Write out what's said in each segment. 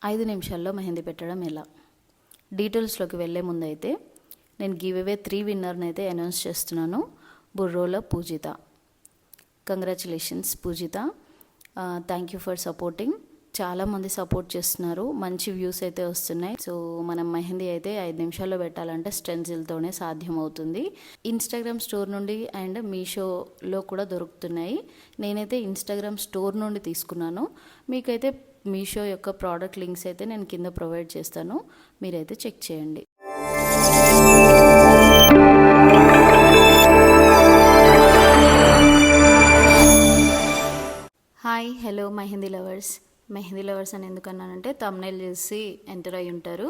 5 నిమిషాల్లో మెహందీ పెట్టడం ఎలా? డీటెయిల్స్లోకి వెళ్ళే ముందైతే నేను గివ్ అవే 3 విన్నర్ని అయితే అనౌన్స్ చేస్తున్నాను. Burrola Poojitha. Congratulations Poojitha. Thank you for supporting. చాలామంది సపోర్ట్ చేస్తున్నారు, మంచి వ్యూస్ అయితే వస్తున్నాయి. సో మనం మెహందీ అయితే 5 నిమిషాల్లో పెట్టాలంటే స్టెన్సిల్తోనే సాధ్యమవుతుంది. ఇన్స్టాగ్రామ్ స్టోర్ నుండి అండ్ మీషోలో కూడా దొరుకుతున్నాయి. నేనైతే ఇన్స్టాగ్రామ్ స్టోర్ నుండి తీసుకున్నాను. మీకైతే మీషో యొక్క ప్రోడక్ట్ లింక్స్ అయితే నేను కింద ప్రొవైడ్ చేస్తాను, మీరైతే చెక్ చేయండి. Hi, hello mehndi lovers. Mehndi lovers అని ఎందుకన్నానంటే తమ్నైల్ చేసి ఎంటర్ అయి ఉంటారు.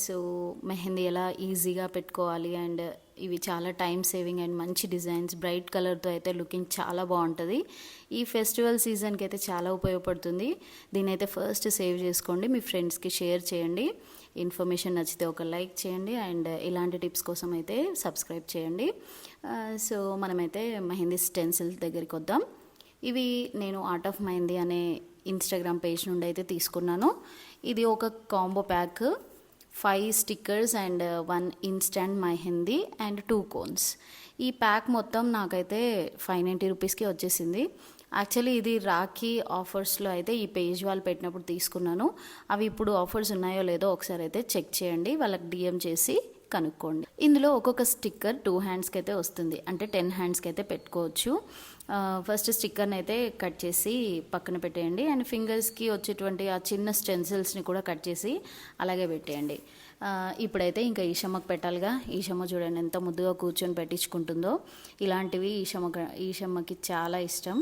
సో మెహందీ ఎలా ఈజీగా పెట్టుకోవాలి అండ్ ఇవి చాలా టైం సేవింగ్ అండ్ మంచి డిజైన్స్, బ్రైట్ కలర్తో అయితే లుకింగ్ చాలా బాగుంటుంది. ఈ ఫెస్టివల్ సీజన్కి అయితే చాలా ఉపయోగపడుతుంది. దీని అయితే ఫస్ట్ సేవ్ చేసుకోండి, మీ ఫ్రెండ్స్కి షేర్ చేయండి. ఇన్ఫర్మేషన్ నచ్చితే ఒక లైక్ చేయండి అండ్ ఇలాంటి టిప్స్ కోసం అయితే సబ్స్క్రైబ్ చేయండి. సో మనమైతే మెహందీ స్టెన్సిల్ దగ్గరికి వద్దాం. ఇవి నేను ఆర్ట్ ఆఫ్ మెహందీ అనే ఇన్స్టాగ్రామ్ పేజ్ నుండి అయితే తీసుకున్నాను. ఇది ఒక combo pack, 5 stickers and 1 instant mehndi and 2 cones. ఈ ప్యాక్ మొత్తం నాకైతే 590 రూపీస్కి వచ్చేసింది. యాక్చువల్లీ ఇది రాఖీ ఆఫర్స్లో అయితే ఈ పేజ్ వాళ్ళు పెట్టినప్పుడు తీసుకున్నాను. అవి ఇప్పుడు ఆఫర్స్ ఉన్నాయో లేదో ఒకసారి అయితే చెక్ చేయండి, వాళ్ళకి డిఎం చేసి కనుక్కోండి. ఇందులో ఒక్కొక్క స్టిక్కర్ 2 హ్యాండ్స్కి అయితే వస్తుంది, అంటే 10 హ్యాండ్స్కి అయితే పెట్టుకోవచ్చు. ఫస్ట్ స్టిక్కర్ని అయితే కట్ చేసి పక్కన పెట్టేయండి అండ్ ఫింగర్స్కి వచ్చేటువంటి ఆ చిన్న స్టెన్సిల్స్ని కూడా కట్ చేసి అలాగే పెట్టేయండి. ఇప్పుడైతే ఇంకా ఈషమ్మకి పెట్టాలిగా. ఈషమ్మ చూడండి ఎంత ముద్దుగా కూర్చొని పెట్టించుకుంటుందో. ఇలాంటివి ఈషమ్మకి చాలా ఇష్టం.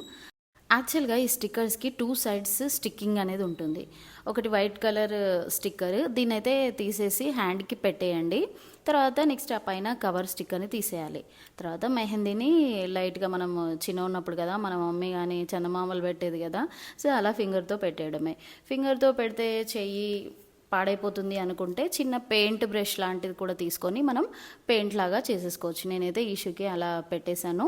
యాక్చువల్గా ఈ స్టిక్కర్స్కి 2 సైడ్స్ స్టిక్కింగ్ అనేది ఉంటుంది. ఒకటి వైట్ కలర్ స్టిక్కర్, దీన్ని అయితే తీసేసి హ్యాండ్కి పెట్టేయండి. తర్వాత నెక్స్ట్ ఆ పైన కవర్ స్టిక్కర్ని తీసేయాలి. తర్వాత మెహందీని లైట్గా మనం చిన్న ఉన్నప్పుడు కదా మన మమ్మీ కానీ చందమామలు పెట్టేది కదా, సో అలా ఫింగర్తో పెట్టేయడమే. ఫింగర్తో పెడితే చెయ్యి పాడైపోతుంది అనుకుంటే చిన్న పెయింట్ బ్రష్ లాంటిది కూడా తీసుకొని మనం పెయింట్ లాగా చేసేసుకోవచ్చు. నేనైతే ఈషుకి అలా పెట్టేశాను.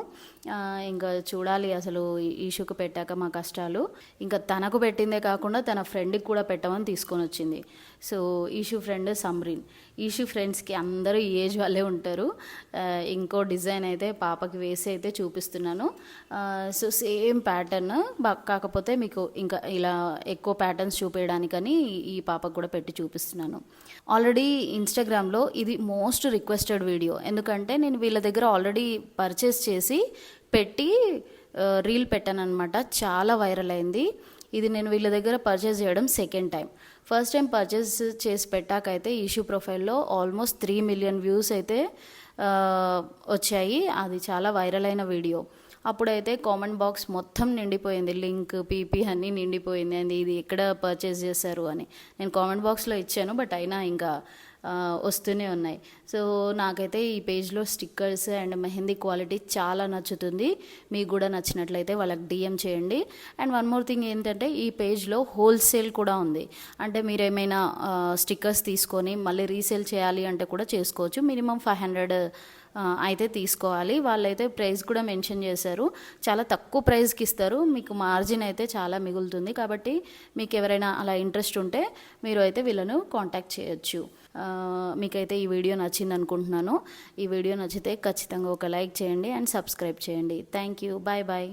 ఇంకా చూడాలి అసలు ఈషుకు పెట్టాక మా కష్టాలు. ఇంకా తనకు పెట్టిందే కాకుండా తన ఫ్రెండ్కి కూడా పెట్టమని తీసుకొని వచ్చింది. So Eshu friend Samreen. ఈషు ఫ్రెండ్స్కి అందరూ ఏజ్ వాళ్ళే ఉంటారు. ఇంకో డిజైన్ అయితే పాపకి వేసి అయితే చూపిస్తున్నాను. సో సేమ్ ప్యాటర్న్, కాకపోతే మీకు ఇంకా ఇలా ఎక్కువ ప్యాటర్న్స్ చూపించడానికని ఈ పాపకు కూడా పెట్టి చూపిస్తున్నాను. ఆల్రెడీ ఇన్స్టాగ్రామ్లో ఇది మోస్ట్ రిక్వెస్టెడ్ వీడియో, ఎందుకంటే నేను వీళ్ళ దగ్గర ఆల్రెడీ పర్చేస్ చేసి పెట్టి రీల్ పెట్టాను అనమాట. చాలా వైరల్ అయింది. ఇది నేను వీళ్ళ దగ్గర పర్చేస్ చేయడం second time. First time purchase చేసి పెట్టాకైతే ఈషూ ప్రొఫైల్లో ఆల్మోస్ట్ 3 మిలియన్ వ్యూస్ అయితే వచ్చాయి. అది చాలా వైరల్ అయిన వీడియో. అప్పుడైతే కామెంట్ బాక్స్ మొత్తం నిండిపోయింది, లింక్ పీపీ అన్నీ నిండిపోయింది అండ్ ఇది ఎక్కడ పర్చేస్ చేశారు అని. నేను కామెంట్ బాక్స్లో ఇచ్చాను, బట్ అయినా ఇంకా వస్తూనే ఉన్నాయి. సో నాకైతే ఈ పేజ్లో స్టిక్కర్స్ అండ్ మెహందీ క్వాలిటీ చాలా నచ్చుతుంది. మీకు కూడా నచ్చినట్లయితే వాళ్ళకి డిఎం చేయండి. అండ్ వన్ మోర్ థింగ్ ఏంటంటే ఈ పేజ్లో హోల్సేల్ కూడా ఉంది. అంటే మీరు ఏమైనా స్టిక్కర్స్ తీసుకొని మళ్ళీ రీసేల్ చేయాలి అంటే కూడా చేసుకోవచ్చు. మినిమం 500 అయితే తీసుకోవాలి. వాళ్ళైతే ప్రైస్ కూడా మెన్షన్ చేశారు. చాలా తక్కువ ప్రైస్కి ఇస్తారు, మీకు మార్జిన్ అయితే చాలా మిగులుతుంది. కాబట్టి మీకు ఎవరైనా అలా ఇంట్రెస్ట్ ఉంటే మీరు అయితే వీళ్ళను కాంటాక్ట్ చేయొచ్చు. మీకైతే ఈ వీడియో నచ్చింది అనుకుంటున్నాను. ఈ వీడియో నచ్చితే ఖచ్చితంగా ఒక లైక్ చేయండి అండ్ సబ్స్క్రైబ్ చేయండి. Thank you. Bye bye.